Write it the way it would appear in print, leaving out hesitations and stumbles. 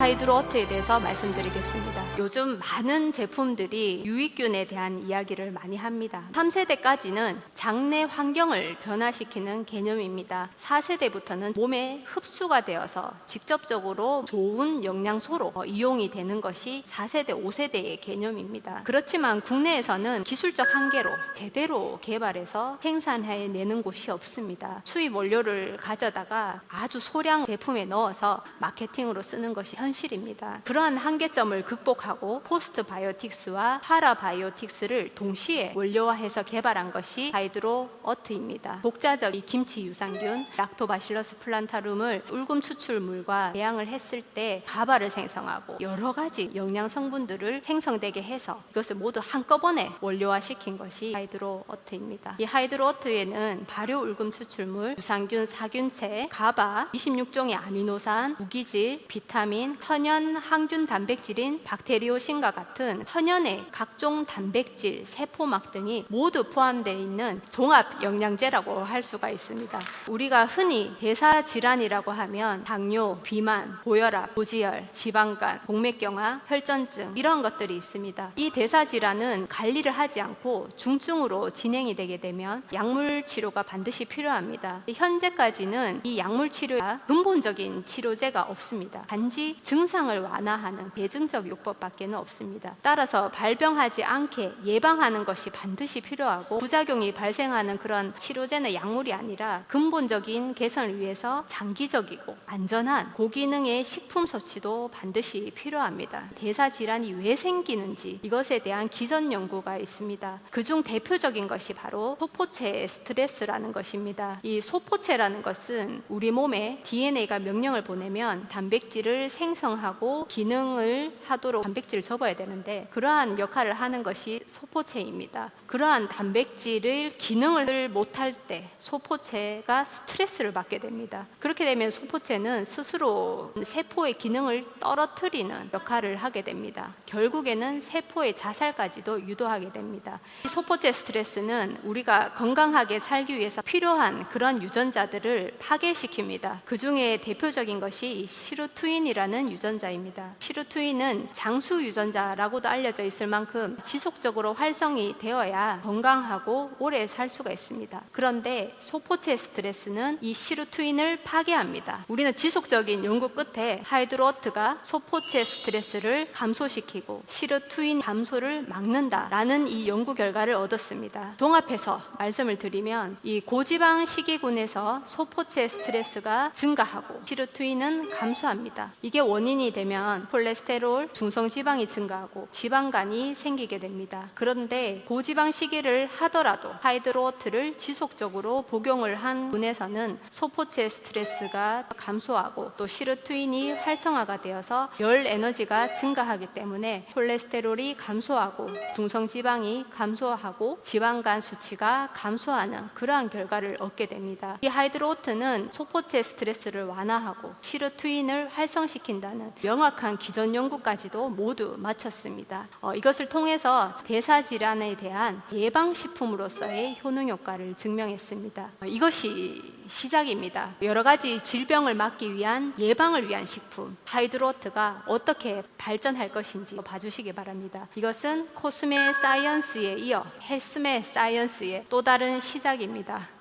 하이드로어트에 대해서 말씀드리겠습니다. 요즘 많은 제품들이 유익균에 대한 이야기를 많이 합니다. 3세대까지는 장내 환경을 변화시키는 개념입니다. 4세대부터는 몸에 흡수가 되어서 직접적으로 좋은 영양소로 이용이 되는 것이 4세대, 5세대의 개념입니다. 그렇지만 국내에서는 기술적 한계로 제대로 개발해서 생산해내는 곳이 없습니다. 수입 원료를 가져다가 아주 소량 제품에 넣어서 마케팅으로 쓰는 것이 현실입니다. 그러한 한계점을 극복하고 포스트바이오틱스와 파라바이오틱스를 동시에 원료화해서 개발한 것이 하이드로어트입니다. 독자적 이 김치 유산균 락토바실러스 플란타룸을 울금 추출물과 배양을 했을 때 가발을 생성하고 여러 가지 영양 성분들을 생성되게 해서 이것을 모두 한꺼번에 원료화시킨 것이 하이드로어트입니다. 이 하이드로어트에는 발효 울금 추출물, 유산균, 사균체, 가바, 26종의 아미노산, 무기질, 비타민, 천연 항균 단백질인 박테리오신과 같은 천연의 각종 단백질, 세포막 등이 모두 포함되어 있는 종합 영양제라고 할 수가 있습니다. 우리가 흔히 대사 질환이라고 하면 당뇨, 비만, 고혈압, 고지혈, 지방간, 동맥경화, 혈전증 이런 것들이 있습니다. 이 대사 질환은 관리를 하지 않고 중증으로 진행이 되게 되면 약물 치료가 반드시 필요합니다. 현재까지는 이 약물 치료가 근본적인 치료제가 없습니다. 단지 증상을 완화하는 대증적 요법밖에 없습니다. 따라서 발병하지 않게 예방하는 것이 반드시 필요하고 부작용이 발생하는 그런 치료제나 약물이 아니라 근본적인 개선을 위해서 장기적이고 안전한 고기능의 식품 섭취도 반드시 필요합니다. 대사 질환이 왜 생기는지 이것에 대한 기존 연구가 있습니다. 그중 대표적인 것이 바로 소포체 스트레스라는 것입니다. 이 소포체라는 것은 우리 몸에 DNA가 명령을 보내면 단백질을 생성하고 기능을 하도록 단백질을 접어야 되는데 그러한 역할을 하는 것이 소포체입니다. 그러한 단백질을 기능을 못할 때 소포체가 스트레스를 받게 됩니다. 그렇게 되면 소포체는 스스로 세포의 기능을 떨어뜨리는 역할을 하게 됩니다. 결국에는 세포의 자살까지도 유도하게 됩니다. 이 소포체 스트레스는 우리가 건강하게 살기 위해서 필요한 그런 유전자들을 파괴시킵니다. 그 중에 대표적인 것이 시루트윈이라는 유전자입니다. 시루트윈은 장수 유전자라고도 알려져 있을 만큼 지속적으로 활성이 되어야 건강하고 오래 살 수가 있습니다. 그런데 소포체 스트레스는 이 시루트윈을 파괴합니다. 우리는 지속적인 연구 끝에 하이드로어트가 소포체 스트레스를 감소시키고 시루트윈 감소를 막는다라는 이 연구 결과를 얻었습니다. 종합해서 말씀을 드리면 이 고지방 식이군에서 소포체 스트레스가 증가하고 시루트윈은 감소합니다. 이게 원인이 되면 콜레스테롤, 중성지방이 증가하고 지방간이 생기게 됩니다. 그런데 고지방 식이를 하더라도 하이드로어트를 지속적으로 복용을 한 분에서는 소포체 스트레스가 감소하고 또 시루트윈이 활성화가 되어서 열 에너지가 증가하기 때문에 콜레스테롤이 감소하고 중성지방이 감소하고 지방간 수치가 감소하는 그러한 결과를 얻게 됩니다. 이 하이드로어트는 소포체 스트레스를 완화하고 시루트윈을 활성시킨다는 명확한 기존 연구까지도 모두 마쳤습니다. 이것을 통해서 대사질환에 대한 예방식품으로서의 효능 효과를 증명했습니다. 이것이 시작입니다. 여러 가지 질병을 막기 위한 예방을 위한 식품 하이드로어트가 어떻게 발전할 것인지 봐주시기 바랍니다. 이것은 코스메 사이언스에 이어 헬스메 사이언스의 또 다른 시작입니다.